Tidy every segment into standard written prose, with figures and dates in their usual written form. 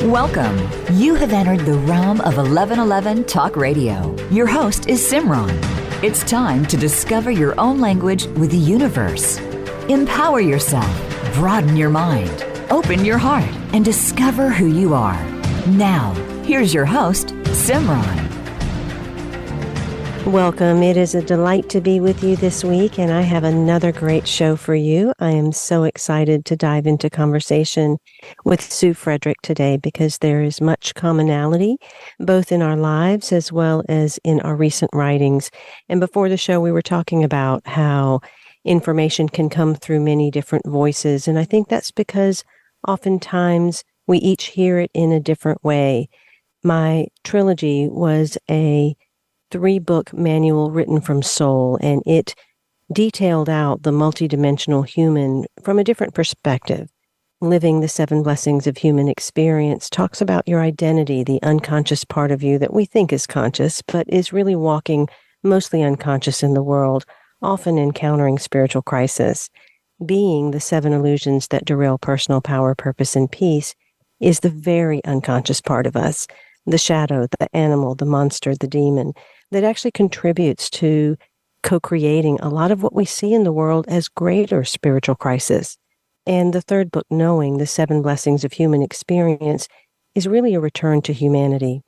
Welcome. You have entered the realm of 1111 Talk Radio. Your host is Simran. It's time to discover your own language with the universe. Empower yourself, broaden your mind, open your heart, and discover who you are. Now, here's your host, Simran. Welcome. It is a delight to be with you this week, and I have another great show for you. I am so excited to dive into conversation with Sue Frederick today because there is much commonality, both in our lives as well as in our recent writings. And before the show, we were talking about how information can come through many different voices, and I think that's because oftentimes we each hear it in a different way. My trilogy was a 3-book manual written from soul, and it detailed out the multidimensional human from a different perspective. Living the 7 Blessings of Human Experience talks about your identity, the unconscious part of you that we think is conscious, but is really walking mostly unconscious in the world, often encountering spiritual crisis. Being the 7 illusions that derail personal power, purpose, and peace is the very unconscious part of us, the shadow, the animal, the monster, the demon, that actually contributes to co-creating a lot of what we see in the world as greater spiritual crisis. And the 3rd book, Knowing, the 7 Blessings of Human Experience, is really a return to humanity.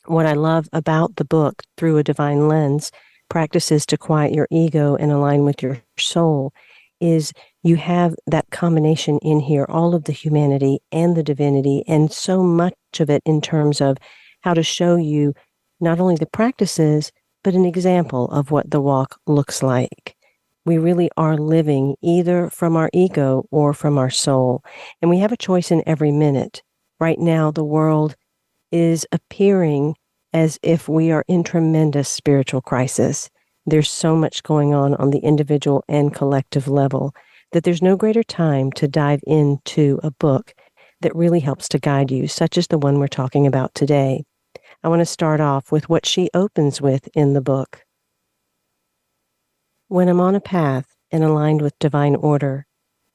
What I love about the book, Through a Divine Lens, Practices to Quiet Your Ego and Align with Your Soul, is you have that combination in here, all of the humanity and the divinity, and so much of it in terms of how to show you not only the practices, but an example of what the walk looks like. We really are living either from our ego or from our soul, and we have a choice in every minute. Right now, the world is appearing as if we are in tremendous spiritual crisis. There's so much going on the individual and collective level that there's no greater time to dive into a book that really helps to guide you, such as the one we're talking about today. I want to start off with what she opens with in the book. When I'm on a path and aligned with divine order,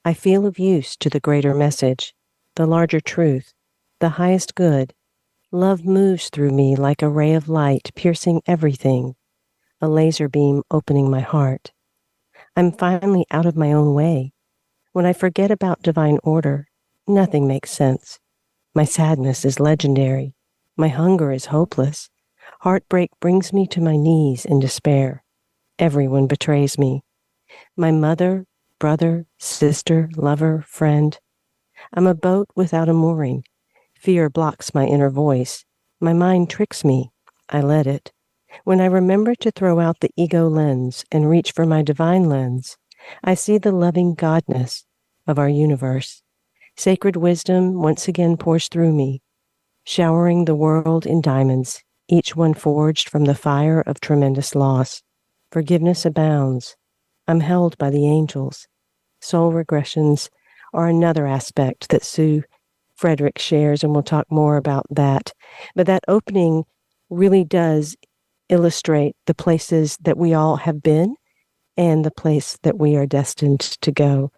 I feel of use to the greater message, the larger truth, the highest good. Love moves through me like a ray of light piercing everything, a laser beam opening my heart. I'm finally out of my own way. When I forget about divine order, nothing makes sense. My sadness is legendary. My hunger is hopeless. Heartbreak brings me to my knees in despair. Everyone betrays me. My mother, brother, sister, lover, friend. I'm a boat without a mooring. Fear blocks my inner voice. My mind tricks me. I let it. When I remember to throw out the ego lens and reach for my divine lens, I see the loving godness of our universe. Sacred wisdom once again pours through me, showering the world in diamonds, each one forged from the fire of tremendous loss. Forgiveness abounds. I'm held by the angels. Soul regressions are another aspect that Sue Frederick shares, and we'll talk more about that. But that opening really does illustrate the places that we all have been and the place that we are destined to go.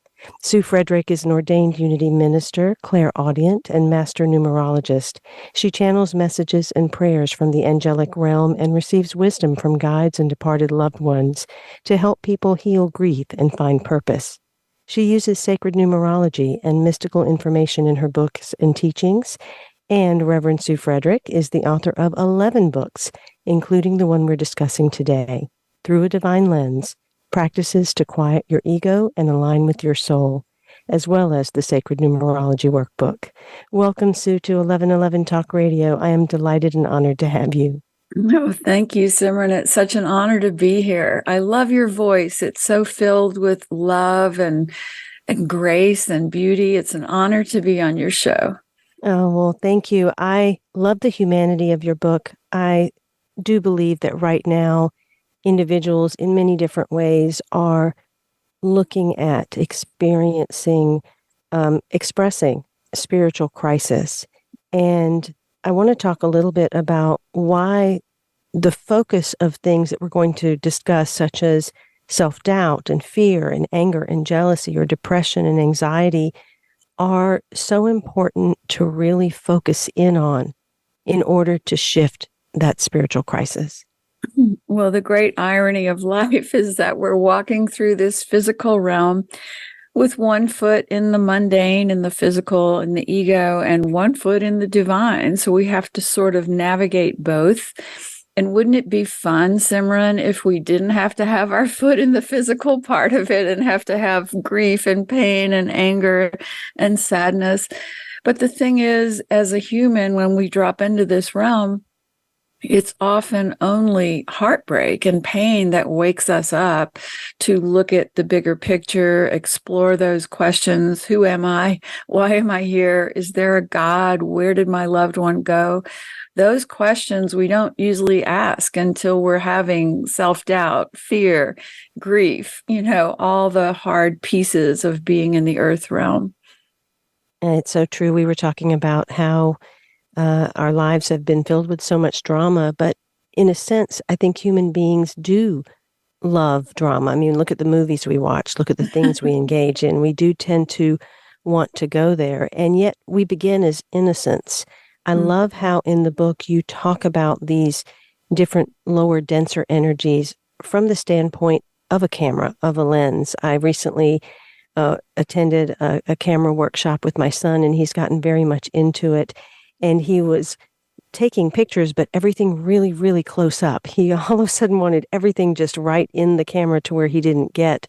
Sue Frederick is an ordained Unity minister, clairaudient, and master numerologist. She channels messages and prayers from the angelic realm and receives wisdom from guides and departed loved ones to help people heal grief and find purpose. She uses sacred numerology and mystical information in her books and teachings, and Reverend Sue Frederick is the author of 11 books, including the one we're discussing today, Through a Divine Lens, Practices to Quiet Your Ego and Align with Your Soul, as well as the Sacred Numerology Workbook. Welcome, Sue, to 1111 Talk Radio. I am delighted and honored to have you. Oh, thank you, Simran. It's such an honor to be here. I love your voice. It's so filled with love and grace and beauty. It's an honor to be on your show. Oh, well, thank you. I love the humanity of your book. I do believe that right now, individuals in many different ways are looking at experiencing, expressing spiritual crisis. And I want to talk a little bit about why the focus of things that we're going to discuss, such as self-doubt and fear and anger and jealousy or depression and anxiety are so important to really focus in on in order to shift that spiritual crisis. Well, the great irony of life is that we're walking through this physical realm with one foot in the mundane, in the physical, in the ego, and one foot in the divine. So we have to sort of navigate both. And wouldn't it be fun, Simran, if we didn't have to have our foot in the physical part of it and have to have grief and pain and anger and sadness? But the thing is, as a human, when we drop into this realm, it's often only heartbreak and pain that wakes us up to look at the bigger picture, explore those questions. Who am I? Why am I here? Is there a God? Where did my loved one go? Those questions we don't usually ask until we're having self-doubt, fear, grief, all the hard pieces of being in the earth realm. And it's so true. We were talking about how our lives have been filled with so much drama, but in a sense, I think human beings do love drama. I mean, look at the movies we watch, look at the things we engage in. We do tend to want to go there, and yet we begin as innocents. I love how in the book you talk about these different lower, denser energies from the standpoint of a camera, of a lens. I recently attended a camera workshop with my son, and he's gotten very much into it. And he was taking pictures, but everything really, really close up. He all of a sudden wanted everything just right in the camera to where he didn't get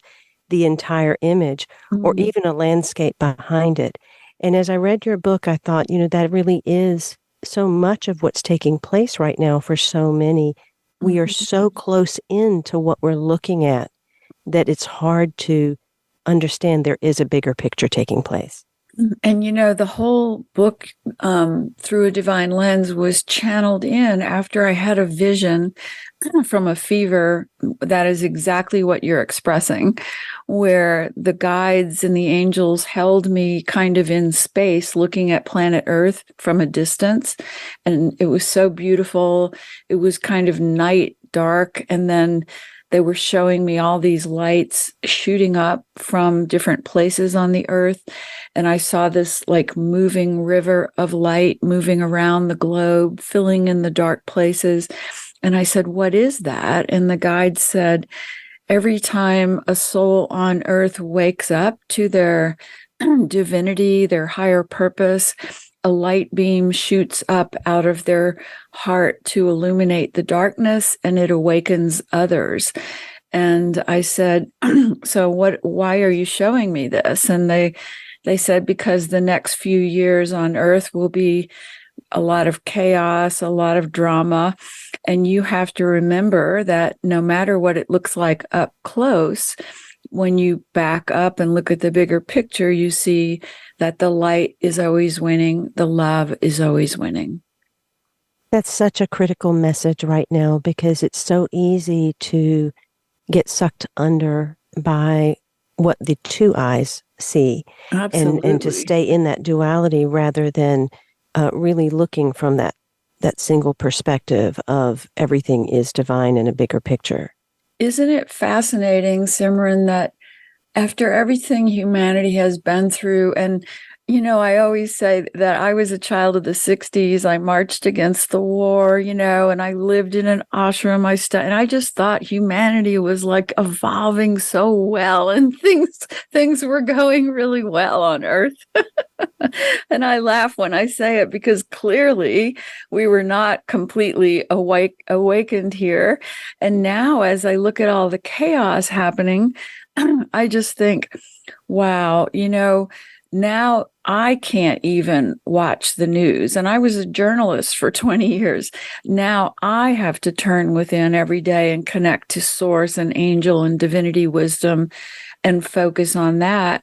the entire image or even a landscape behind it. And as I read your book, I thought, that really is so much of what's taking place right now for so many. We are so close in to what we're looking at that it's hard to understand there is a bigger picture taking place. And, the whole book, Through a Divine Lens, was channeled in after I had a vision from a fever that is exactly what you're expressing, where the guides and the angels held me kind of in space looking at planet Earth from a distance. And it was so beautiful. It was kind of night, dark, and then they were showing me all these lights shooting up from different places on the earth. And I saw this like moving river of light moving around the globe, filling in the dark places. And I said, what is that? And the guide said, every time a soul on earth wakes up to their divinity, their higher purpose, a light beam shoots up out of their heart to illuminate the darkness, and it awakens others. And I said, so why are you showing me this? And they said, because the next few years on earth will be a lot of chaos, a lot of drama. And you have to remember that no matter what it looks like up close, when you back up and look at the bigger picture, you see that the light is always winning, the love is always winning. That's such a critical message right now because it's so easy to get sucked under by what the two eyes see. Absolutely. And to stay in that duality rather than really looking from that single perspective of everything is divine in a bigger picture. Isn't it fascinating, Simran, that after everything humanity has been through, and, I always say that I was a child of the 60s. I marched against the war, and I lived in an ashram. And I just thought humanity was like evolving so well and things were going really well on Earth. And I laugh when I say it because clearly we were not completely awakened here. And now as I look at all the chaos happening, I just think, wow, now I can't even watch the news. And I was a journalist for 20 years. Now I have to turn within every day and connect to source and angel and divinity wisdom and focus on that.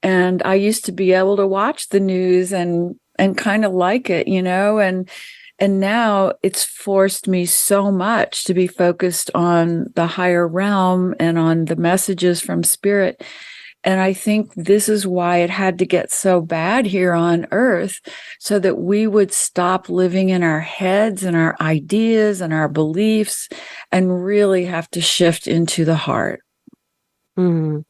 And I used to be able to watch the news and kind of like it, and now it's forced me so much to be focused on the higher realm and on the messages from spirit. And I think this is why it had to get so bad here on Earth, so that we would stop living in our heads and our ideas and our beliefs and really have to shift into the heart. Mm.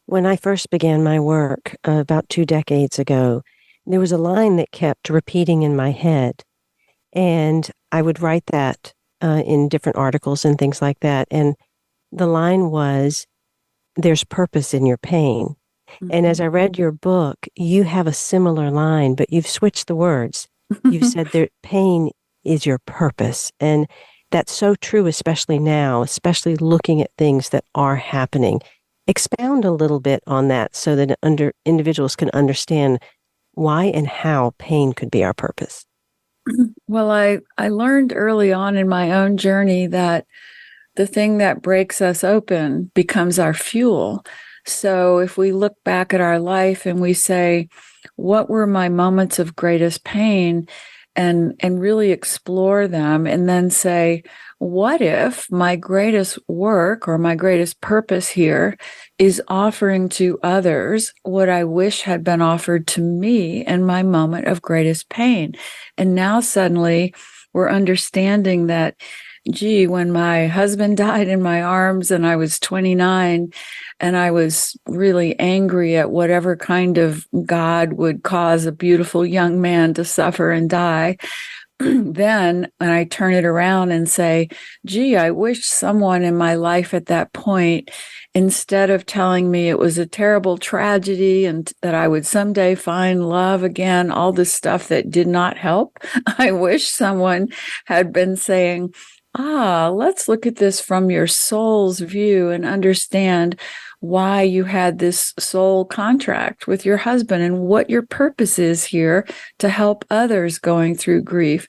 When I first began my work about 2 decades ago, there was a line that kept repeating in my head. And I would write that in different articles and things like that. And the line was, there's purpose in your pain. And as I read your book, you have a similar line, but you've switched the words. You've said that pain is your purpose. And that's so true, especially now, especially looking at things that are happening. Expound a little bit on that so that individuals can understand why and how pain could be our purpose. Well, I learned early on in my own journey that the thing that breaks us open becomes our fuel. So if we look back at our life and we say, what were my moments of greatest pain, and really explore them, and then say, what if my greatest work or my greatest purpose here is offering to others what I wish had been offered to me in my moment of greatest pain? And now suddenly we're understanding that, gee, when my husband died in my arms and I was 29 and I was really angry at whatever kind of God would cause a beautiful young man to suffer and die, then when I turn it around and say, gee, I wish someone in my life at that point, instead of telling me it was a terrible tragedy and that I would someday find love again, all this stuff that did not help, I wish someone had been saying, let's look at this from your soul's view and understand why you had this soul contract with your husband and what your purpose is here to help others going through grief.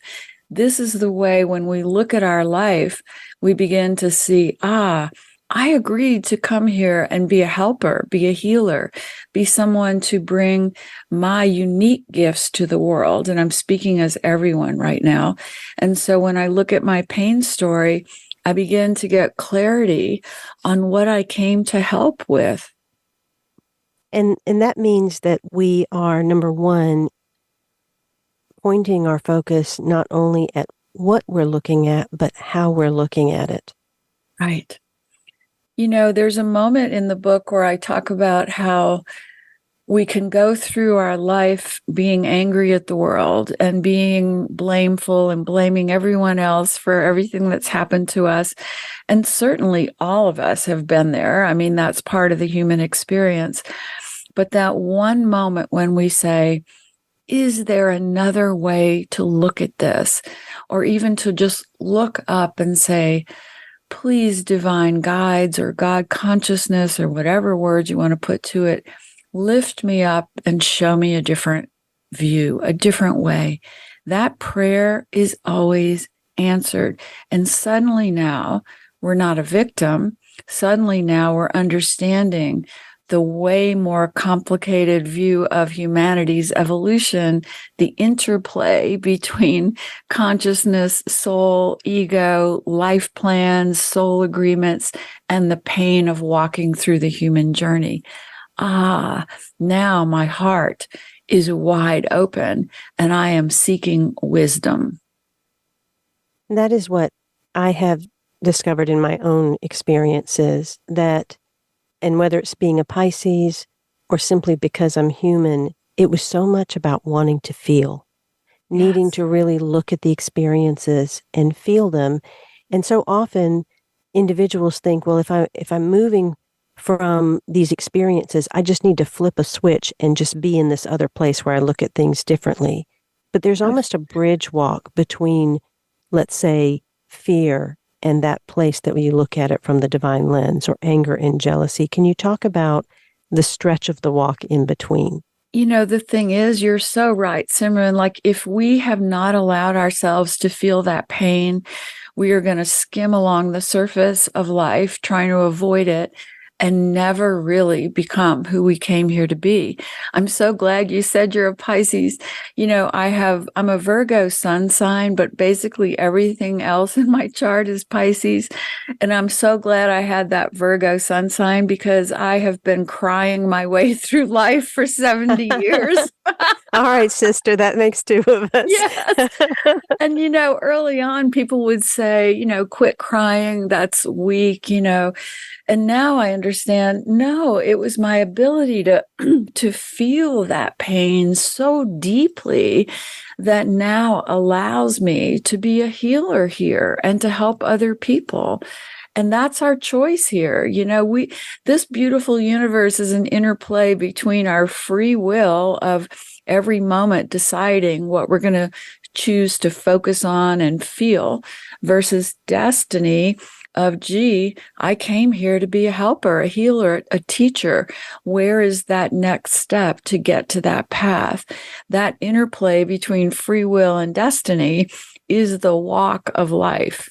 This is the way when we look at our life, we begin to see, I agreed to come here and be a helper, be a healer, be someone to bring my unique gifts to the world. And I'm speaking as everyone right now. And so when I look at my pain story, I begin to get clarity on what I came to help with. And that means that we are, number one, pointing our focus not only at what we're looking at, but how we're looking at it. Right. You know, there's a moment in the book where I talk about how we can go through our life being angry at the world and being blameful and blaming everyone else for everything that's happened to us. And certainly all of us have been there. I mean, that's part of the human experience. But that one moment when we say, is there another way to look at this? Or even to just look up and say, please, divine guides or God consciousness or whatever words you want to put to it, lift me up and show me a different view, a different way. That prayer is always answered. And suddenly now we're not a victim. Suddenly now we're understanding the way more complicated view of humanity's evolution, the interplay between consciousness, soul, ego, life plans, soul agreements, and the pain of walking through the human journey. Now my heart is wide open and I am seeking wisdom. That is what I have discovered in my own experiences, that, and whether it's being a Pisces or simply because I'm human, it was so much about wanting to feel, needing to really look at the experiences and feel them. And so often individuals think, well, if I'm moving from these experiences, I just need to flip a switch and just be in this other place where I look at things differently. But there's almost a bridge walk between, let's say, fear and that place that we look at it from the divine lens, or anger and jealousy. Can you talk about the stretch of the walk in between? You know, the thing is, you're so right, Simran. Like, if we have not allowed ourselves to feel that pain, we are going to skim along the surface of life, trying to avoid it, and never really become who we came here to be. I'm so glad you said you're a Pisces. You know, I'm a Virgo sun sign, but basically everything else in my chart is Pisces. And I'm so glad I had that Virgo sun sign, because I have been crying my way through life for 70 years. All right, sister, that makes two of us. Yes. And, early on, people would say, quit crying. That's weak, And now I understand, no, it was my ability to, to feel that pain so deeply that now allows me to be a healer here and to help other people. And that's our choice here. This beautiful universe is an interplay between our free will of every moment deciding what we're going to choose to focus on and feel versus destiny of, gee, I came here to be a helper, a healer, a teacher. Where is that next step to get to that path? That interplay between free will and destiny is the walk of life.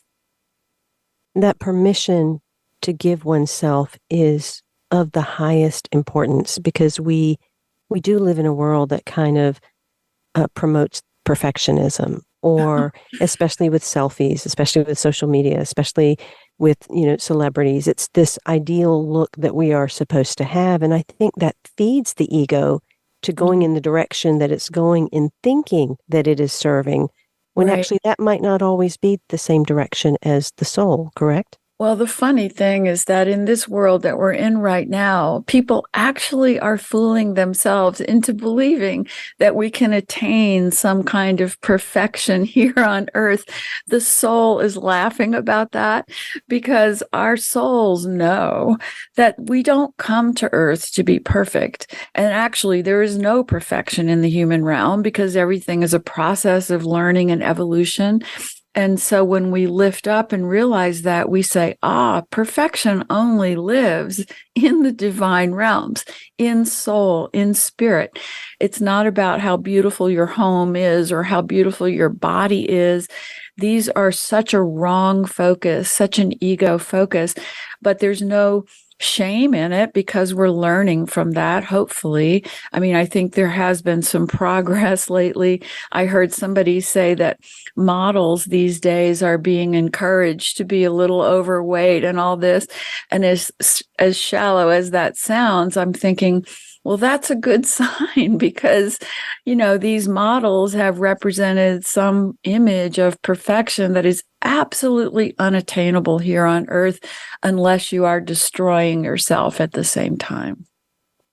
That permission to give oneself is of the highest importance because we do live in a world that kind of promotes perfectionism, or especially with selfies, especially with social media, especially with, celebrities. It's this ideal look that we are supposed to have. And I think that feeds the ego to going in the direction that it's going in thinking that it is serving, when actually that might not always be the same direction as the soul, correct? Well, the funny thing is that in this world that we're in right now, people actually are fooling themselves into believing that we can attain some kind of perfection here on earth. The soul is laughing about that because our souls know that we don't come to earth to be perfect. And actually, there is no perfection in the human realm because everything is a process of learning and evolution. And so when we lift up and realize that, we say, perfection only lives in the divine realms, in soul, in spirit. It's not about how beautiful your home is or how beautiful your body is. These are such a wrong focus, such an ego focus, but there's no shame in it because we're learning from that, hopefully. I mean, I think there has been some progress lately. I heard somebody say that models these days are being encouraged to be a little overweight and all this. And as shallow as that sounds, I'm thinking, well, that's a good sign because, these models have represented some image of perfection that is absolutely unattainable here on earth unless you are destroying yourself at the same time.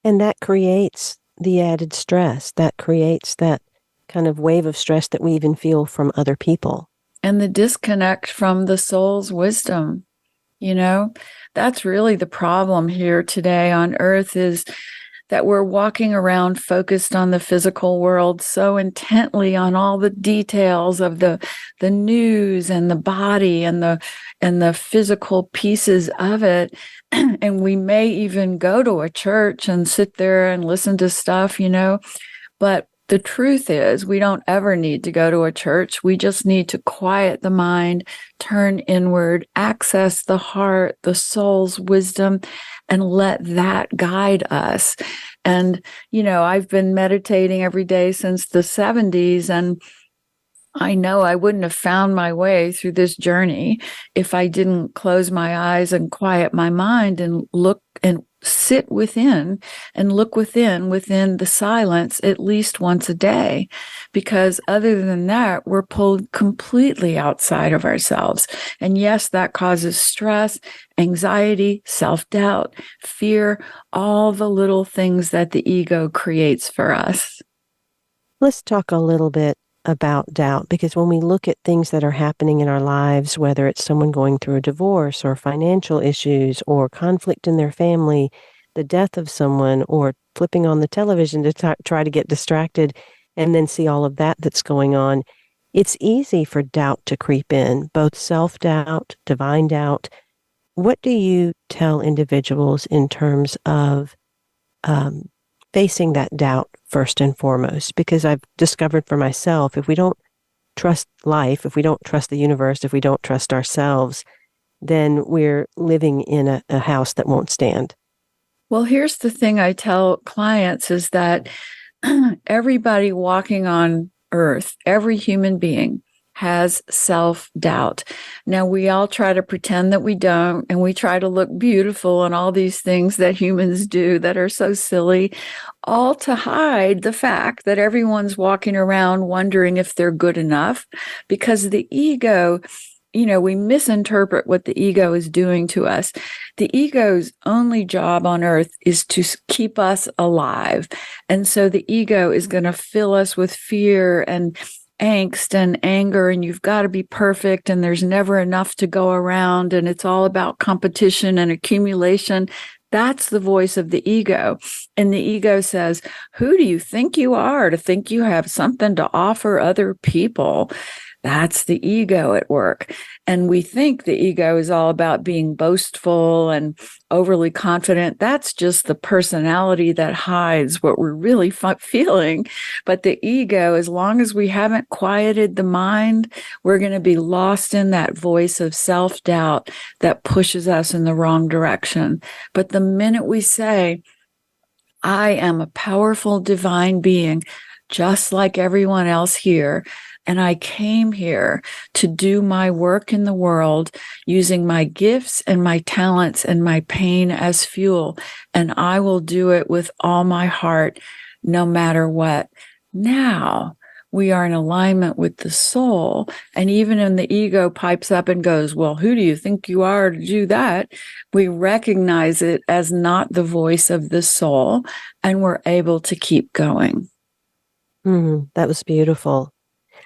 And that creates the added stress. That creates that kind of wave of stress that we even feel from other people. And the disconnect from the soul's wisdom. That's really the problem here today on earth, is that we're walking around focused on the physical world so intently on all the details of the news and the body and the physical pieces of it. And we may even go to a church and sit there and listen to stuff, but the truth is, we don't ever need to go to a church. We just need to quiet the mind, turn inward, access the heart, the soul's wisdom, and let that guide us. And, I've been meditating every day since the 70s, and I know I wouldn't have found my way through this journey if I didn't close my eyes and quiet my mind and look and sit within and look within the silence at least once a day, because other than that, we're pulled completely outside of ourselves. And yes, that causes stress, anxiety, self-doubt, fear, all the little things that the ego creates for us. Let's talk a little bit about doubt, because when we look at things that are happening in our lives, whether it's someone going through a divorce or financial issues or conflict in their family, the death of someone, or flipping on the television to try to get distracted and then see all of that that's going on, it's easy for doubt to creep in, both self-doubt, divine doubt. What do you tell individuals in terms of facing that doubt first and foremost? Because I've discovered for myself, if we don't trust life, if we don't trust the universe, if we don't trust ourselves, then we're living in a house that won't stand. Well, here's the thing I tell clients is that everybody walking on earth, every human being, has self-doubt. Now, we all try to pretend that we don't, and we try to look beautiful and all these things that humans do that are so silly, all to hide the fact that everyone's walking around wondering if they're good enough, because the ego, we misinterpret what the ego is doing to us. The ego's only job on earth is to keep us alive. And so the ego is going to fill us with fear and angst and anger, and you've got to be perfect, and there's never enough to go around, and it's all about competition and accumulation. That's the voice of the ego. And the ego says, who do you think you are to think you have something to offer other people? That's the ego at work. And we think the ego is all about being boastful and overly confident. That's just the personality that hides what we're really feeling. But the ego, as long as we haven't quieted the mind, we're going to be lost in that voice of self-doubt that pushes us in the wrong direction. But the minute we say, I am a powerful divine being, just like everyone else here, and I came here to do my work in the world using my gifts and my talents and my pain as fuel. And I will do it with all my heart, no matter what. Now we are in alignment with the soul. And even when the ego pipes up and goes, well, who do you think you are to do that? We recognize it as not the voice of the soul, and we're able to keep going. That was beautiful.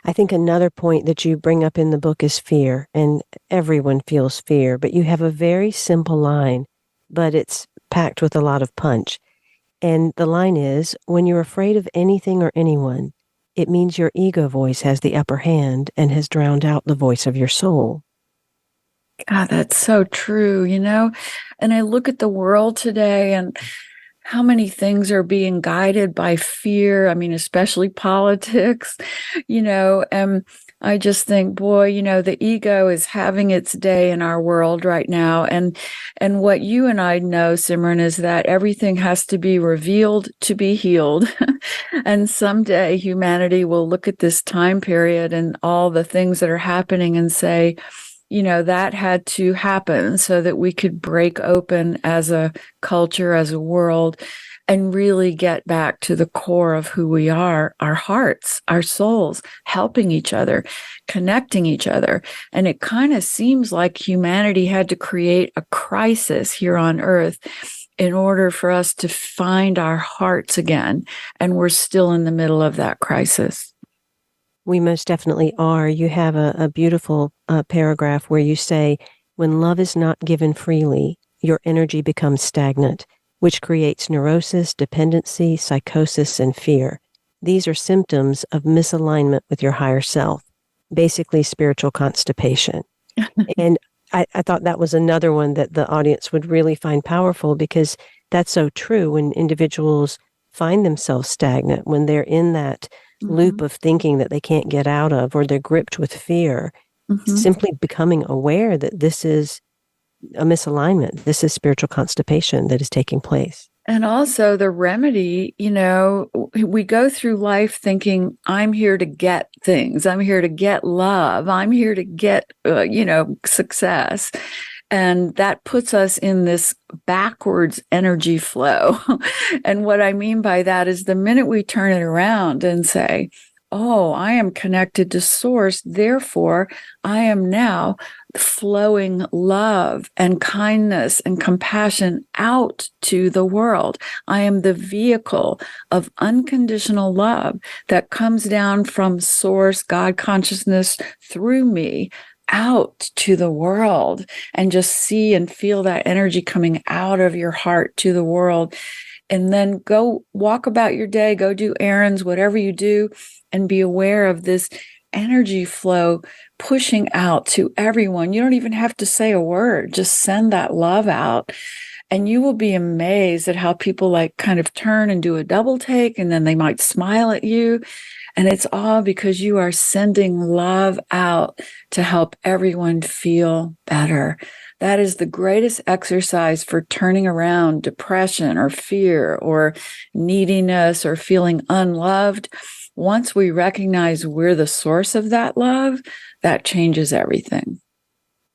I think another point that you bring up in the book is fear, and everyone feels fear, but you have a very simple line, but it's packed with a lot of punch. And the line is, when you're afraid of anything or anyone, it means your ego voice has the upper hand and has drowned out the voice of your soul. God, that's so true, And I look at the world today and how many things are being guided by fear. I mean, especially politics, and I just think, boy, the ego is having its day in our world right now. And what you and I know, Simran, is that everything has to be revealed to be healed. And someday humanity will look at this time period and all the things that are happening and say, that had to happen so that we could break open as a culture, as a world, and really get back to the core of who we are, our hearts, our souls, helping each other, connecting each other. And it kind of seems like humanity had to create a crisis here on earth in order for us to find our hearts again. And we're still in the middle of that crisis. We most definitely are. You have a beautiful paragraph where you say, when love is not given freely, your energy becomes stagnant, which creates neurosis, dependency, psychosis, and fear. These are symptoms of misalignment with your higher self, basically spiritual constipation. And I thought that was another one that the audience would really find powerful, because that's so true when individuals find themselves stagnant, when they're in that loop of thinking that they can't get out of, or they're gripped with fear. Simply becoming aware that this is a misalignment, this is spiritual constipation that is taking place. And also the remedy, we go through life thinking, I'm here to get things. I'm here to get love. I'm here to get, success. And that puts us in this backwards energy flow. And what I mean by that is the minute we turn it around and say, oh, I am connected to source, therefore I am now flowing love and kindness and compassion out to the world. I am the vehicle of unconditional love that comes down from source, God consciousness, through me out to the world, and just see and feel that energy coming out of your heart to the world. And then go walk about your day, go do errands, whatever you do, and be aware of this energy flow pushing out to everyone. You don't even have to say a word, just send that love out. And you will be amazed at how people kind of turn and do a double take, and then they might smile at you. And it's all because you are sending love out to help everyone feel better. That is the greatest exercise for turning around depression or fear or neediness or feeling unloved. once we recognize we're the source of that love, that changes everything.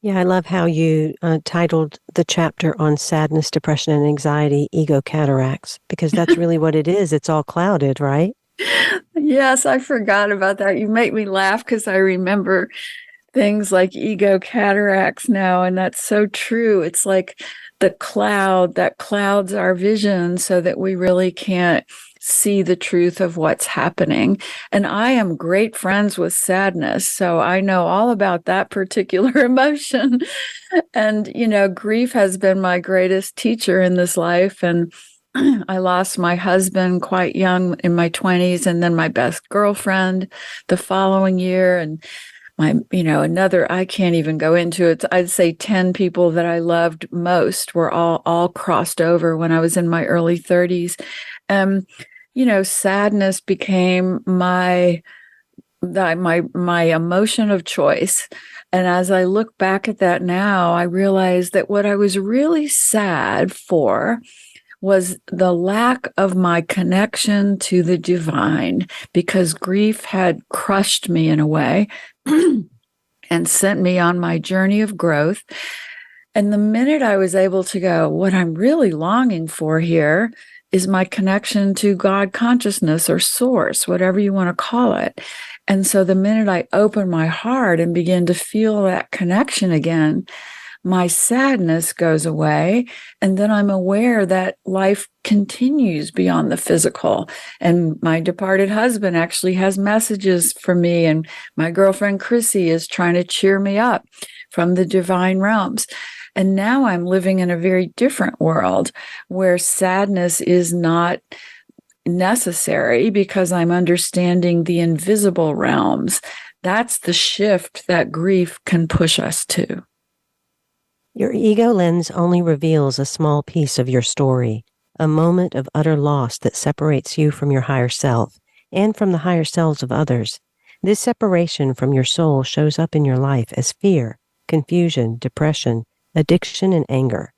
Yeah, I love how you titled the chapter on sadness, depression, and anxiety, ego cataracts, because that's really what it is. It's all clouded, right? Yes, I forgot about that. You make me laugh because I remember things like ego cataracts now, and that's so true. It's like the cloud that clouds our vision so that we really can't see the truth of what's happening. And I am great friends with sadness, so I know all about that particular emotion. And, grief has been my greatest teacher in this life. And I lost my husband quite young in my 20s, and then my best girlfriend the following year. And another, I can't even go into it. I'd say 10 people that I loved most were all crossed over when I was in my early 30s. Sadness became my emotion of choice. And as I look back at that now, I realize that what I was really sad for was the lack of my connection to the divine, because grief had crushed me in a way and sent me on my journey of growth. And the minute I was able to go, what I'm really longing for here is my connection to God consciousness or source, whatever you want to call it. And so the minute I open my heart and begin to feel that connection again, my sadness goes away. And then I'm aware that life continues beyond the physical. And my departed husband actually has messages for me. And my girlfriend, Chrissy, is trying to cheer me up from the divine realms. And now I'm living in a very different world where sadness is not necessary because I'm understanding the invisible realms. That's the shift that grief can push us to. Your ego lens only reveals a small piece of your story, a moment of utter loss that separates you from your higher self and from the higher selves of others. This separation from your soul shows up in your life as fear, confusion, depression, addiction, and anger.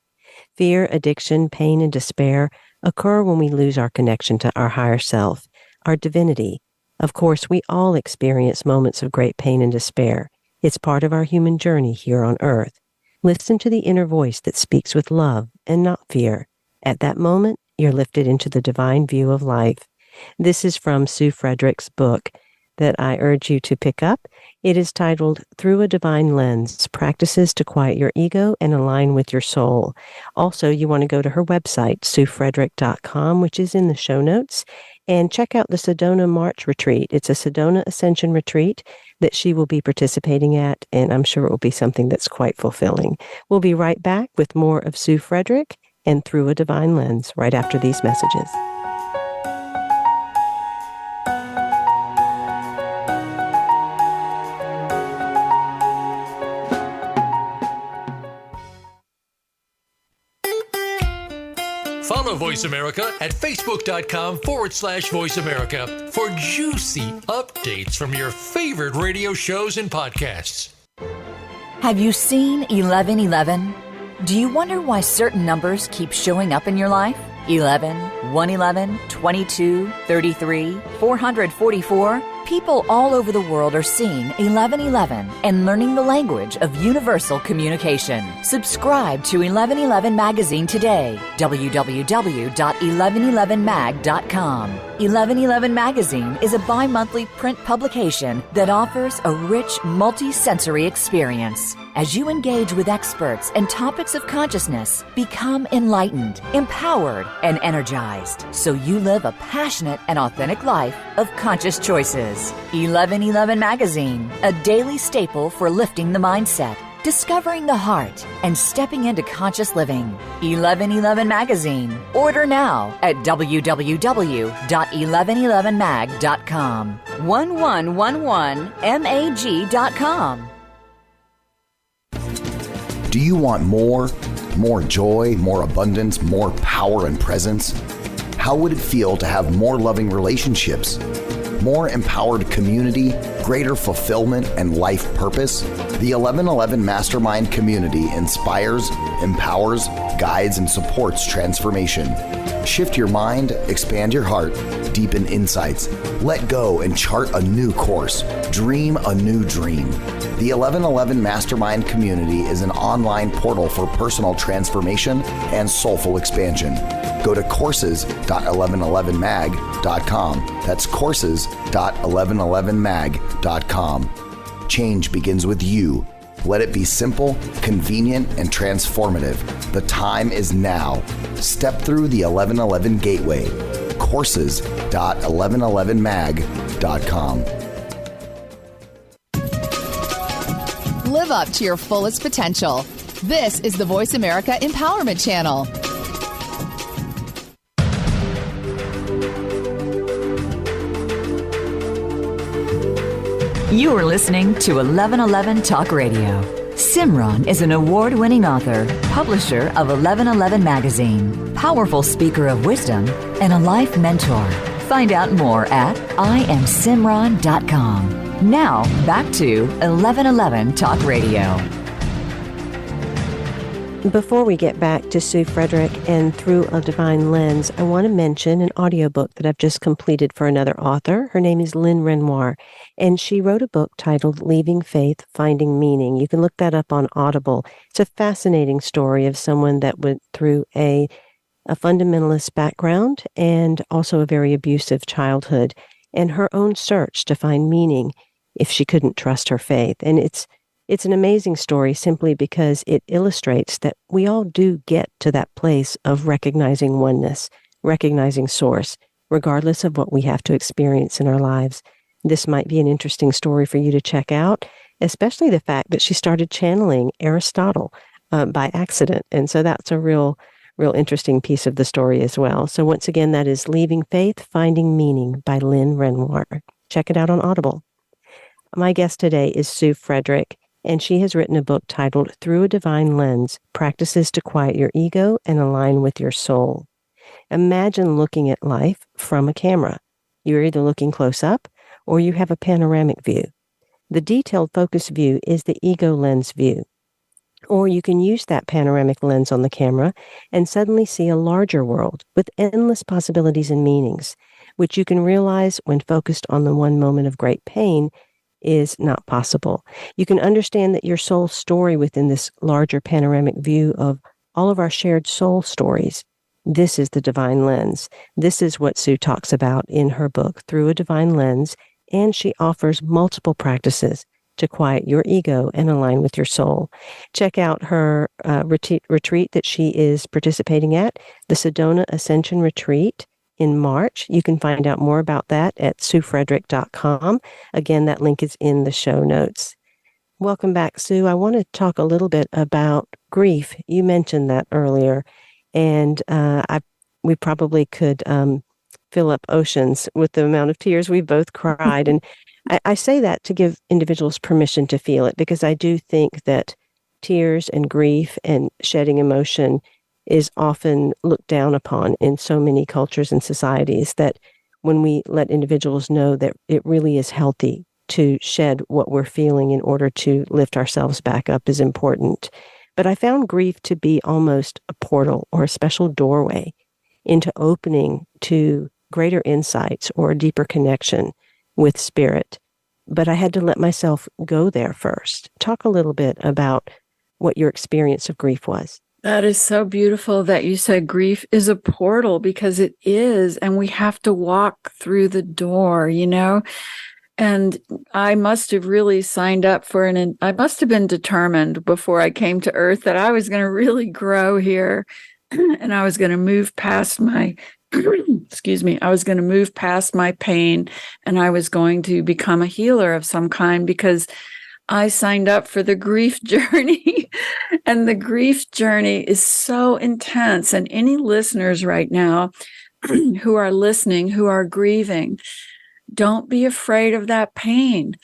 Fear, addiction, pain, and despair occur when we lose our connection to our higher self, our divinity. Of course, we all experience moments of great pain and despair. It's part of our human journey here on earth. Listen to the inner voice that speaks with love and not fear. At that moment, you're lifted into the divine view of life. This is from Sue Frederick's book that I urge you to pick up. It is titled Through a Divine Lens, Practices to Quiet Your Ego and Align with Your Soul. Also, you want to go to her website, SueFrederick.com, which is in the show notes, and check out the Sedona March Retreat. It's a Sedona Ascension Retreat that she will be participating at, and I'm sure it will be something that's quite fulfilling. We'll be right back with more of Sue Frederick and Through a Divine Lens right after these messages. Follow Voice America at Facebook.com/Voice America for juicy updates from your favorite radio shows and podcasts. Have you seen 1111? Do you wonder why certain numbers keep showing up in your life? 11, 111, 22, 33, 444. People all over the world are seeing 1111 and learning the language of universal communication. Subscribe to 1111 Magazine today. www.1111mag.com. 1111 Magazine is a bi-monthly print publication that offers a rich, multi-sensory experience. As you engage with experts and topics of consciousness, become enlightened, empowered, and energized, so you live a passionate and authentic life of conscious choices. 1111 Magazine, a daily staple for lifting the mindset, discovering the heart, and stepping into conscious living. 1111 Magazine. Order now at www.1111mag.com. 1111mag.com. Do you want more? More joy, more abundance, more power and presence? How would it feel to have more loving relationships? More empowered community, greater fulfillment, and life purpose? The 1111 Mastermind community inspires, empowers, guides and supports transformation. Shift your mind, expand your heart, deepen insights, let go and chart a new course. Dream a new dream. The 1111 Mastermind community is an online portal for personal transformation and soulful expansion. Go to courses.1111mag.com. That's courses.1111mag.com. Change begins with you. Let it be simple, convenient, and transformative. The time is now. Step through the 1111 gateway. Courses.1111mag.com. Live up to your fullest potential. This is the Voice America Empowerment Channel. You are listening to 1111 Talk Radio. Simran is an award-winning author, publisher of 1111 Magazine, powerful speaker of wisdom, and a life mentor. Find out more at IamSimran.com. Now, back to 1111 Talk Radio. Before we get back to Sue Frederick and Through a Divine Lens, I want to mention an audiobook that I've just completed for another author. Her name is Lynn Renoir, and she wrote a book titled Leaving Faith, Finding Meaning. You can look that up on Audible. It's a fascinating story of someone that went through a fundamentalist background and also a very abusive childhood, and her own search to find meaning if she couldn't trust her faith. And it's an amazing story simply because it illustrates that we all do get to that place of recognizing oneness, recognizing source, regardless of what we have to experience in our lives. This might be an interesting story for you to check out, especially the fact that she started channeling Aristotle by accident. And so that's a real interesting piece of the story as well. So once again, that is Leaving Faith, Finding Meaning by Lynn Renoir. Check it out on Audible. My guest today is Sue Frederick, and she has written a book titled Through a Divine Lens, Practices to Quiet Your Ego and Align with Your Soul. Imagine looking at life from a camera. You're either looking close up or you have a panoramic view. The detailed focus view is the ego lens view. Or you can use that panoramic lens on the camera and suddenly see a larger world with endless possibilities and meanings, which you can realize when focused on the one moment of great pain is not possible. You can understand that your soul story within this larger panoramic view of all of our shared soul stories. This is the divine lens. This is what Sue talks about in her book, Through a Divine Lens, and she offers multiple practices to quiet your ego and align with your soul. Check out her retreat that she is participating at, the Sedona Ascension Retreat in March. You can find out more about that at SueFrederick.com. Again, that link is in the show notes. Welcome back, Sue. I want to talk a little bit about grief. You mentioned that earlier, and we probably could fill up oceans with the amount of tears we both cried. And I say that to give individuals permission to feel it, because I do think that tears and grief and shedding emotion is often looked down upon in so many cultures and societies, that when we let individuals know that it really is healthy to shed what we're feeling in order to lift ourselves back up is important. But I found grief to be almost a portal or a special doorway into opening to greater insights or a deeper connection with spirit. But I had to let myself go there first. Talk a little bit about what your experience of grief was. That is so beautiful that you said grief is a portal, because it is, and we have to walk through the door, And I must have really signed up for I must have been determined before I came to Earth that I was going to really grow here and I was going to move past my, I was going to move past my pain, and I was going to become a healer of some kind, because I signed up for the grief journey, and the grief journey is so intense. And any listeners right now who are listening, who are grieving, don't be afraid of that pain,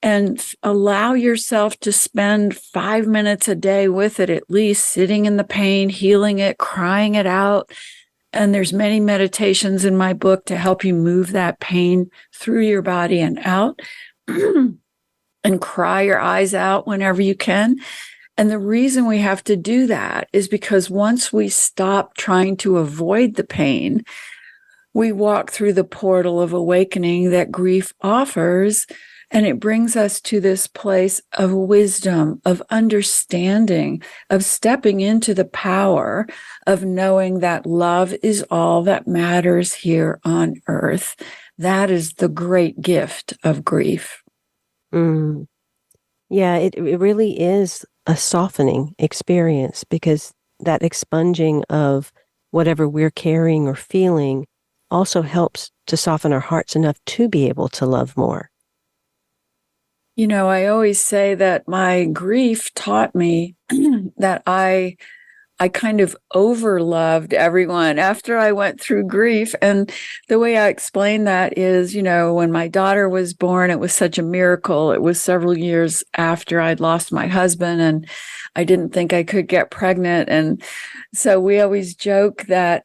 and allow yourself to spend 5 minutes a day with it, at least sitting in the pain, healing it, crying it out. And there's many meditations in my book to help you move that pain through your body and out. And cry your eyes out whenever you can. And the reason we have to do that is because once we stop trying to avoid the pain, we walk through the portal of awakening that grief offers, and it brings us to this place of wisdom, of understanding, of stepping into the power of knowing that love is all that matters here on earth. That is the great gift of grief. Mm. Yeah, it really is a softening experience, because that expunging of whatever we're carrying or feeling also helps to soften our hearts enough to be able to love more. You know, I always say that my grief taught me that I kind of overloved everyone after I went through grief. And the way I explain that is, you know, when my daughter was born, it was such a miracle. It was several years after I'd lost my husband, and I didn't think I could get pregnant. And so we always joke that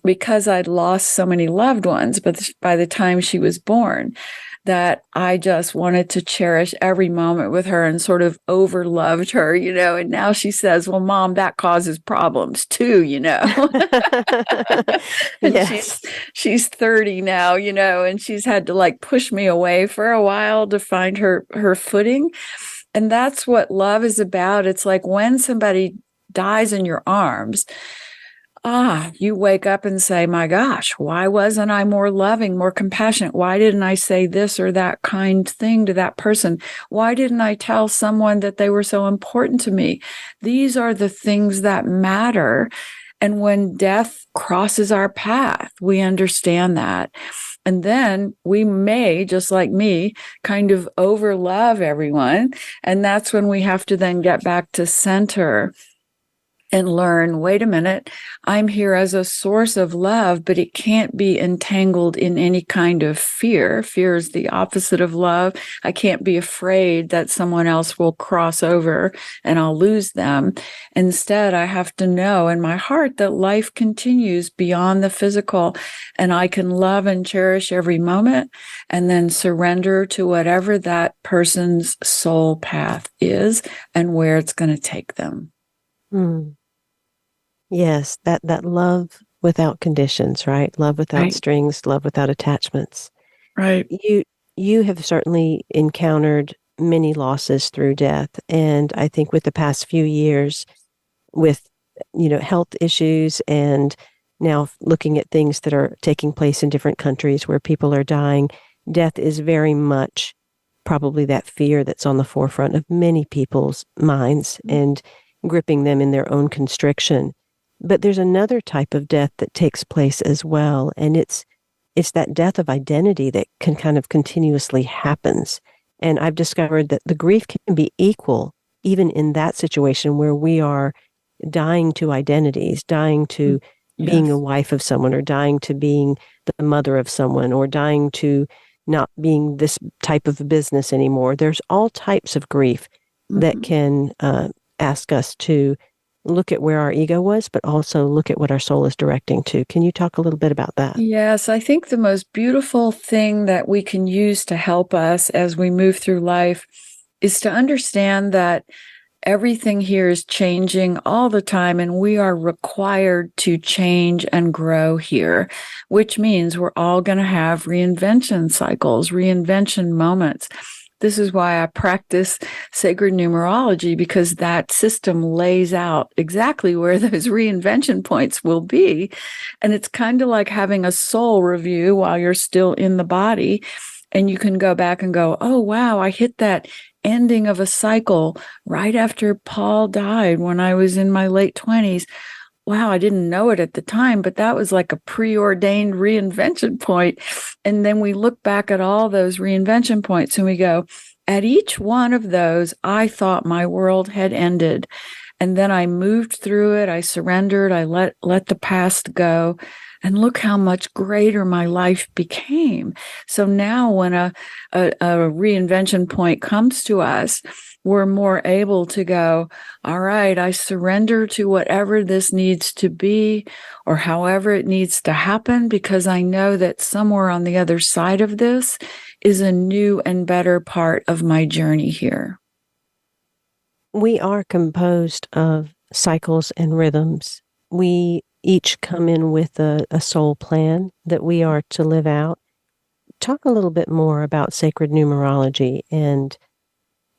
because I'd lost so many loved ones, but by the time she was born, that I just wanted to cherish every moment with her and sort of overloved her, you know. And now she says, well, Mom, that causes problems too, you know. And Yes. she's 30 now, you know, and she's had to like push me away for a while to find her footing. And that's what love is about. It's like when somebody dies in your arms, you wake up and say, my gosh, why wasn't I more loving, more compassionate? Why didn't I say this or that kind thing to that person? Why didn't I tell someone that they were so important to me? These are the things that matter. And when death crosses our path, we understand that. And then we may, just like me, kind of overlove everyone. And that's when we have to then get back to center and learn, wait a minute, I'm here as a source of love, but it can't be entangled in any kind of fear. Fear is the opposite of love. I can't be afraid that someone else will cross over and I'll lose them. Instead, I have to know in my heart that life continues beyond the physical, and I can love and cherish every moment and then surrender to whatever that person's soul path is and where it's going to take them. Mm. Yes, that love without conditions, right? Love without Right. strings, love without attachments. Right. You have certainly encountered many losses through death, and I think with the past few years, with health issues, and now looking at things that are taking place in different countries where people are dying, death is very much probably that fear that's on the forefront of many people's minds and gripping them in their own constriction. But there's another type of death that takes place as well, and it's that death of identity that can kind of continuously happens. And I've discovered that the grief can be equal even in that situation where we are dying to identities, dying to being a wife of someone, or dying to being the mother of someone, or dying to not being this type of business anymore. There's all types of grief that can ask us to look at where our ego was, but also look at what our soul is directing to. Can you talk a little bit about that? Yes, I think the most beautiful thing that we can use to help us as we move through life is to understand that everything here is changing all the time, and we are required to change and grow here, which means we're all going to have reinvention cycles, reinvention moments. This is why I practice sacred numerology, because that system lays out exactly where those reinvention points will be. And it's kind of like having a soul review while you're still in the body. And you can go back and go, oh, wow, I hit that ending of a cycle right after Paul died when I was in my late 20s. Wow, I didn't know it at the time, but that was like a preordained reinvention point. And then we look back at all those reinvention points and we go, at each one of those, I thought my world had ended. And then I moved through it. I surrendered. I let the past go. And look how much greater my life became. So now when a reinvention point comes to us, we're more able to go, all right, I surrender to whatever this needs to be or however it needs to happen, because I know that somewhere on the other side of this is a new and better part of my journey here. We are composed of cycles and rhythms. We each come in with a soul plan that we are to live out. Talk a little bit more about sacred numerology and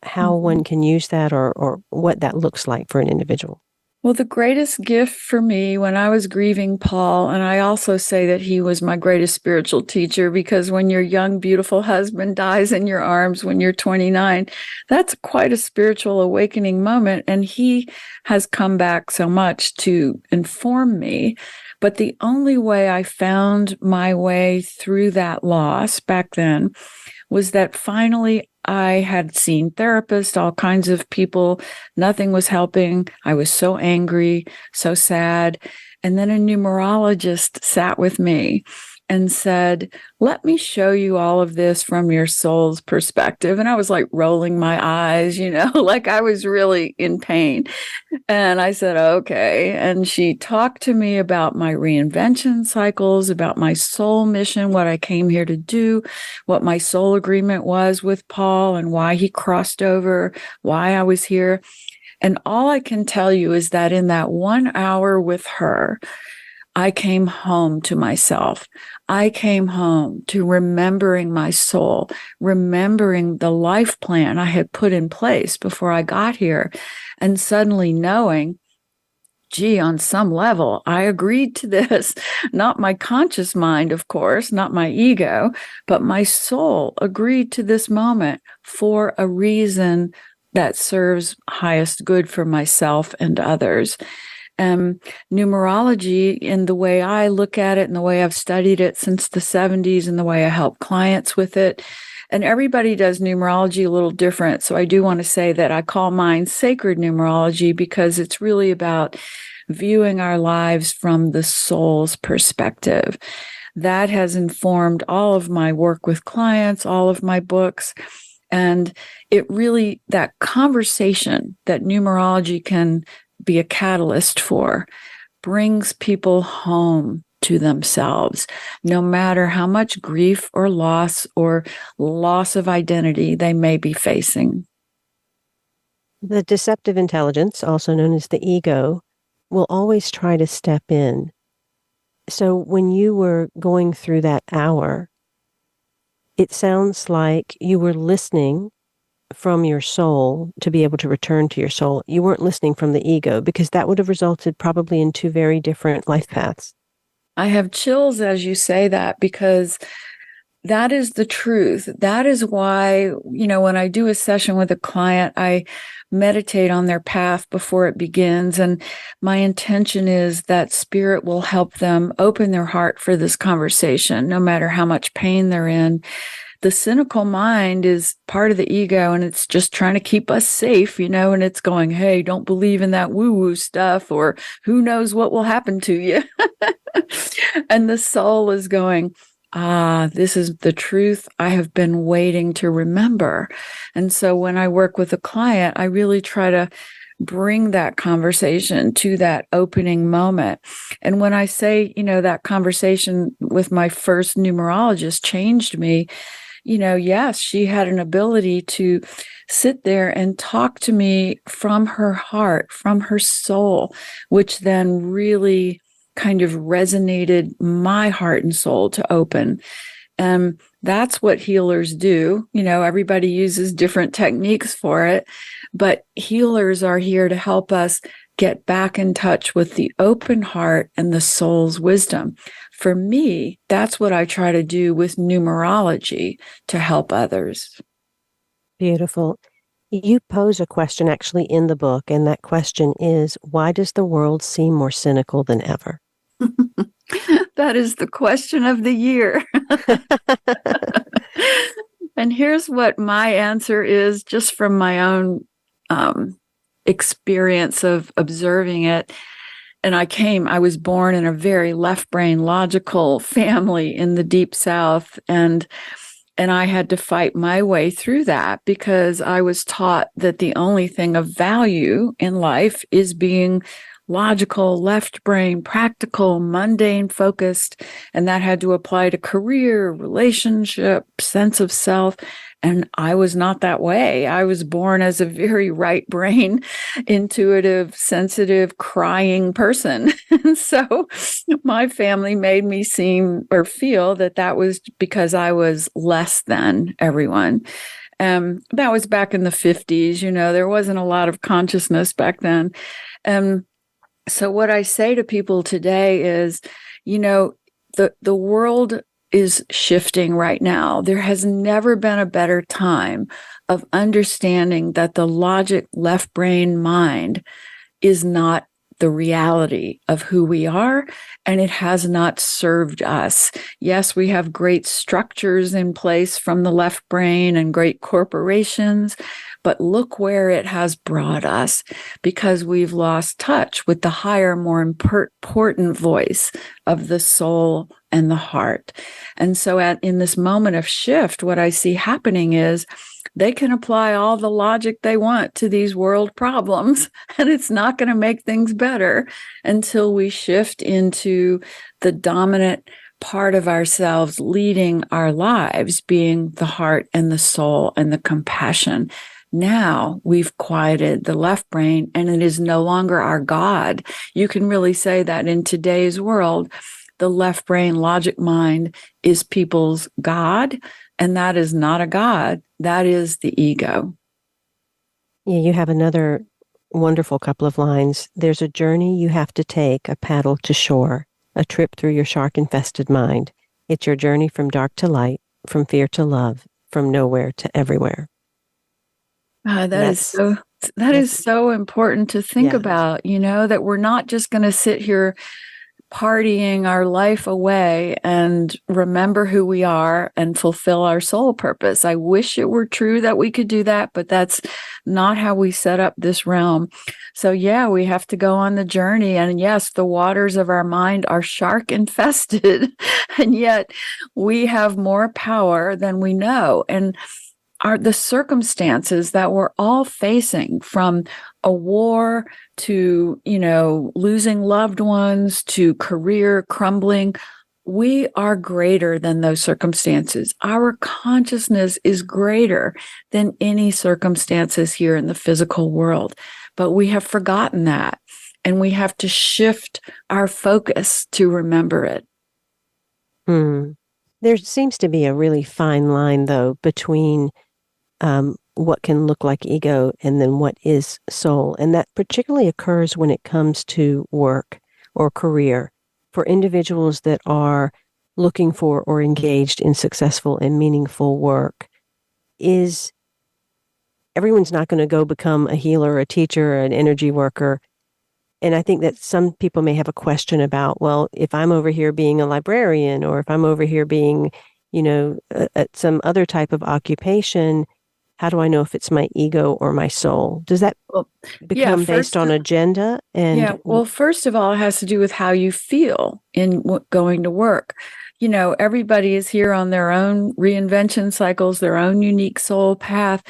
how one can use that or what that looks like for an individual. Well, the greatest gift for me when I was grieving Paul, and I also say that he was my greatest spiritual teacher, because when your young, beautiful husband dies in your arms when you're 29, that's quite a spiritual awakening moment. And he has come back so much to inform me. But the only way I found my way through that loss back then was that finally I had seen therapists, all kinds of people. Nothing was helping. I was so angry, so sad. And then a numerologist sat with me and said, let me show you all of this from your soul's perspective. And I was like rolling my eyes, like I was really in pain. And I said, okay. And she talked to me about my reinvention cycles, about my soul mission, what I came here to do, what my soul agreement was with Paul and why he crossed over, why I was here. And all I can tell you is that in that 1 hour with her, I came home to myself. I came home to remembering my soul, remembering the life plan I had put in place before I got here, and suddenly knowing, gee, on some level, I agreed to this. Not my conscious mind, of course, not my ego, but my soul agreed to this moment for a reason that serves highest good for myself and others. Numerology, in the way I look at it and the way I've studied it since the 70s and the way I help clients with it, and everybody does numerology a little different. So I do want to say that I call mine sacred numerology because it's really about viewing our lives from the soul's perspective. That has informed all of my work with clients, all of my books. And it really, that conversation that numerology can be a catalyst for, brings people home to themselves, no matter how much grief or loss of identity they may be facing. The deceptive intelligence, also known as the ego, will always try to step in. So when you were going through that hour, it sounds like you were listening from your soul to be able to return to your soul. You weren't listening from the ego, because that would have resulted probably in two very different life paths. I have chills as you say that, because that is the truth. That is why, when I do a session with a client, I meditate on their path before it begins. And my intention is that spirit will help them open their heart for this conversation, no matter how much pain they're in. The cynical mind is part of the ego, and it's just trying to keep us safe, and it's going, hey, don't believe in that woo-woo stuff, or who knows what will happen to you. And the soul is going, this is the truth I have been waiting to remember. And so when I work with a client, I really try to bring that conversation to that opening moment. And when I say, that conversation with my first numerologist changed me, yes, she had an ability to sit there and talk to me from her heart, from her soul, which then really kind of resonated my heart and soul to open. And that's what healers do. Everybody uses different techniques for it, but healers are here to help us get back in touch with the open heart and the soul's wisdom. For me, that's what I try to do with numerology to help others. Beautiful. You pose a question actually in the book, and that question is, why does the world seem more cynical than ever? That is the question of the year. And here's what my answer is, just from my own experience of observing it. And I was born in a very left brain logical family in the Deep South. And I had to fight my way through that, because I was taught that the only thing of value in life is being logical, left brain, practical, mundane focused. And that had to apply to career, relationship, sense of self. And I was not that way. I was born as a very right brain, intuitive, sensitive, crying person. And so my family made me seem or feel that that was because I was less than everyone. That was back in the 50s. There wasn't a lot of consciousness back then. So what I say to people today is, the world is shifting right now. There has never been a better time of understanding that the logic, left brain mind is not the reality of who we are, and it has not served us. Yes, we have great structures in place from the left brain and great corporations, but look where it has brought us, because we've lost touch with the higher, more important voice of the soul and the heart. And so in this moment of shift, what I see happening is they can apply all the logic they want to these world problems, and it's not going to make things better until we shift into the dominant part of ourselves leading our lives, being the heart and the soul and the compassion. Now we've quieted the left brain, and it is no longer our God. You can really say that in today's world, the left brain logic mind is people's God, and that is not a God. That is the ego. Yeah, you have another wonderful couple of lines. There's a journey you have to take, a paddle to shore, a trip through your shark-infested mind. It's your journey from dark to light, from fear to love, from nowhere to everywhere. That is so important to think about, that we're not just going to sit here partying our life away and remember who we are and fulfill our soul purpose. I wish it were true that we could do that, but that's not how we set up this realm. So yeah, we have to go on the journey. And yes, the waters of our mind are shark infested, and yet we have more power than we know. And the circumstances that we're all facing, from a war to, losing loved ones to career crumbling, we are greater than those circumstances. Our consciousness is greater than any circumstances here in the physical world. But we have forgotten that, and we have to shift our focus to remember it. There seems to be a really fine line, though, between what can look like ego and then what is soul. And that particularly occurs when it comes to work or career. For individuals that are looking for or engaged in successful and meaningful work, everyone's not going to go become a healer, a teacher, an energy worker. And I think that some people may have a question about, well, if I'm over here being a librarian, or if I'm over here being, at some other type of occupation, how do I know if it's my ego or my soul? Does that become based on agenda? First of all, it has to do with how you feel in going to work. Everybody is here on their own reinvention cycles, their own unique soul path.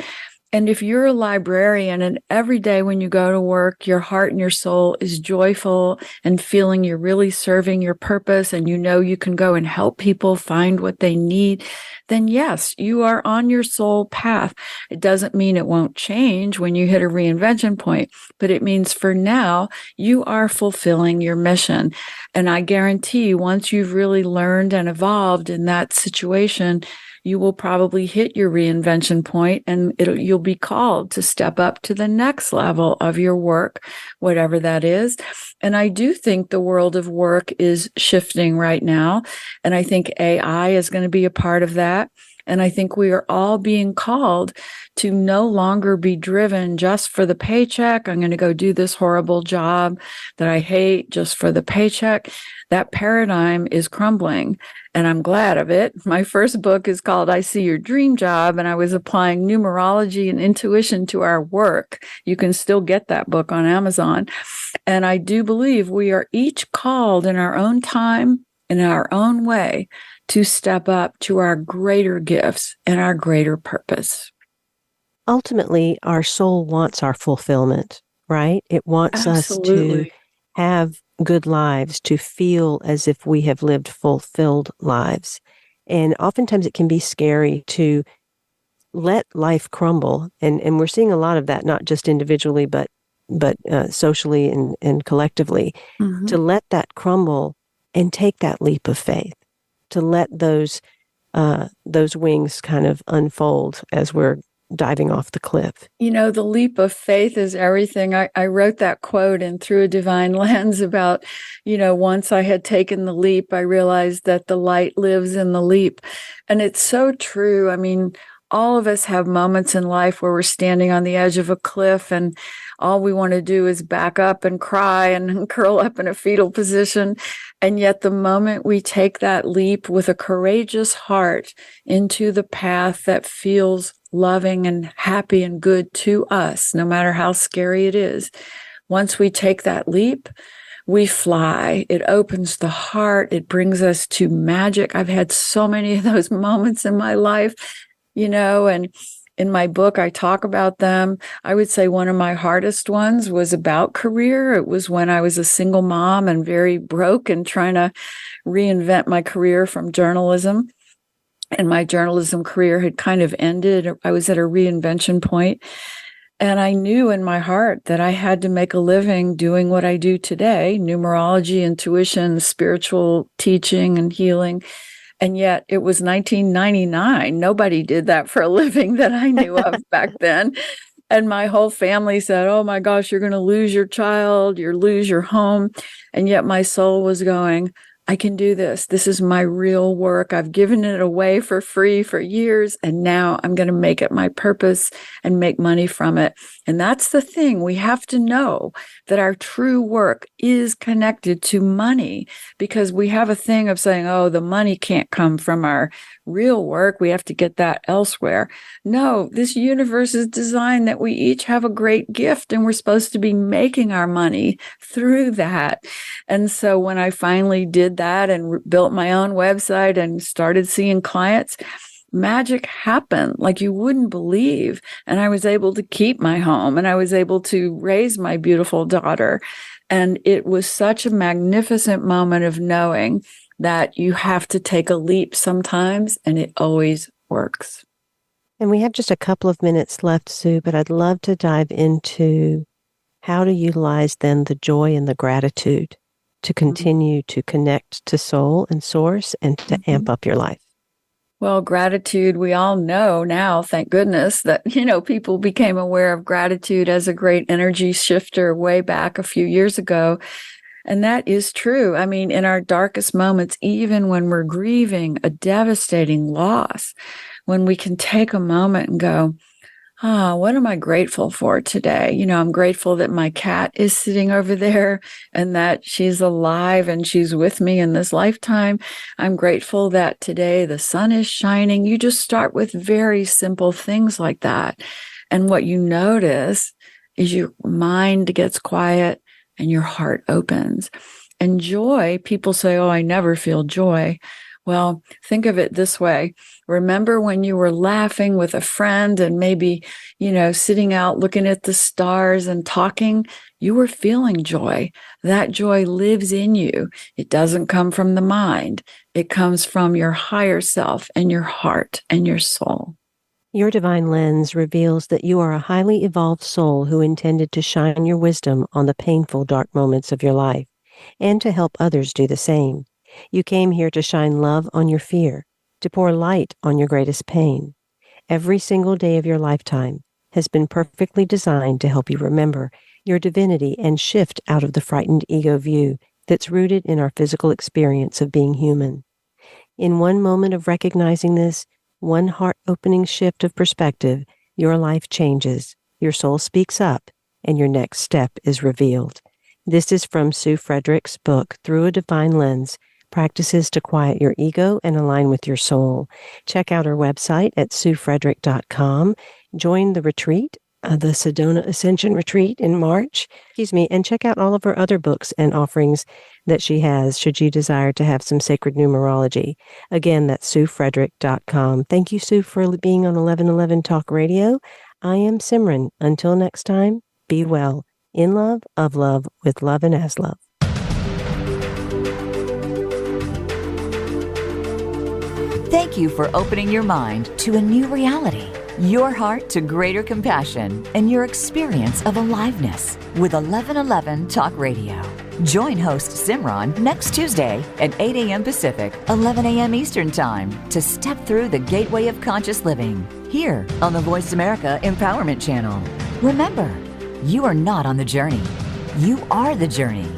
And if you're a librarian and every day when you go to work, your heart and your soul is joyful and feeling you're really serving your purpose, and you can go and help people find what they need, then yes, you are on your soul path. It doesn't mean it won't change when you hit a reinvention point, but it means for now, you are fulfilling your mission. And I guarantee once you've really learned and evolved in that situation, you will probably hit your reinvention point, and you'll be called to step up to the next level of your work, whatever that is. And I do think the world of work is shifting right now. And I think AI is going to be a part of that. And I think we are all being called to no longer be driven just for the paycheck. I'm going to go do this horrible job that I hate just for the paycheck. That paradigm is crumbling, and I'm glad of it. My first book is called I See Your Dream Job, and I was applying numerology and intuition to our work. You can still get that book on Amazon. And I do believe we are each called in our own time, in our own way, to step up to our greater gifts and our greater purpose. Ultimately, our soul wants our fulfillment, right? It wants us to have good lives, to feel as if we have lived fulfilled lives. And oftentimes it can be scary to let life crumble. And we're seeing a lot of that, not just individually, but socially and collectively, to let that crumble and take that leap of faith, to let those wings kind of unfold as we're diving off the cliff. You know, the leap of faith is everything. I wrote that quote in Through a Divine Lens about, once I had taken the leap, I realized that the light lives in the leap. And it's so true. I mean, all of us have moments in life where we're standing on the edge of a cliff and all we want to do is back up and cry and curl up in a fetal position. And yet the moment we take that leap with a courageous heart into the path that feels loving and happy and good to us, no matter how scary it is, once we take that leap, we fly. It opens the heart. It brings us to magic. I've had so many of those moments in my life, and in my book, I talk about them. I would say one of my hardest ones was about career. It was when I was a single mom and very broke and trying to reinvent my career from journalism. And my journalism career had kind of ended. I was at a reinvention point. And I knew in my heart that I had to make a living doing what I do today, numerology, intuition, spiritual teaching and healing. And yet it was 1999. Nobody did that for a living that I knew of back then. And my whole family said, oh my gosh, you're going to lose your child, you'll lose your home. And yet my soul was going, I can do this. This is my real work. I've given it away for free for years, and now I'm going to make it my purpose and make money from it. And that's the thing. We have to know that our true work is connected to money, because we have a thing of saying, oh, the money can't come from our real work. We have to get that elsewhere. No, this universe is designed that we each have a great gift, and we're supposed to be making our money through that. And so when I finally did that and built my own website and started seeing clients, magic happened like you wouldn't believe. And I was able to keep my home, and I was able to raise my beautiful daughter. And it was such a magnificent moment of knowing that you have to take a leap sometimes, and it always works. And we have just a couple of minutes left, Sue, but I'd love to dive into how to utilize then the joy and the gratitude to continue to connect to soul and source and to amp up your life. Well, gratitude, we all know now, thank goodness, that, people became aware of gratitude as a great energy shifter way back a few years ago. And that is true. I mean, in our darkest moments, even when we're grieving a devastating loss, when we can take a moment and go, what am I grateful for today? I'm grateful that my cat is sitting over there and that she's alive and she's with me in this lifetime. I'm grateful that today the sun is shining. You just start with very simple things like that. And what you notice is your mind gets quiet and your heart opens. And joy, people say, oh, I never feel joy. Well, think of it this way. Remember when you were laughing with a friend and maybe, sitting out looking at the stars and talking? You were feeling joy. That joy lives in you. It doesn't come from the mind. It comes from your higher self and your heart and your soul. Your divine lens reveals that you are a highly evolved soul who intended to shine your wisdom on the painful, dark moments of your life and to help others do the same. You came here to shine love on your fear, to pour light on your greatest pain. Every single day of your lifetime has been perfectly designed to help you remember your divinity and shift out of the frightened ego view that's rooted in our physical experience of being human. In one moment of recognizing this, one heart-opening shift of perspective, your life changes, your soul speaks up, and your next step is revealed. This is from Sue Frederick's book, Through a Divine Lens, Practices to Quiet Your Ego and Align with Your Soul. Check out our website at SueFrederick.com. Join the retreat, the Sedona Ascension Retreat in March, and check out all of her other books and offerings that she has, should you desire to have some sacred numerology. Again, that's SueFrederick.com. Thank you, Sue, for being on 1111 Talk Radio. I am Simran. Until next time, be well. In love, of love, with love and as love. Thank you for opening your mind to a new reality, your heart to greater compassion, and your experience of aliveness with 1111 Talk Radio. Join host Simran next Tuesday at 8 a.m. Pacific, 11 a.m. Eastern Time to step through the gateway of conscious living here on the Voice America Empowerment Channel. Remember, you are not on the journey. You are the journey.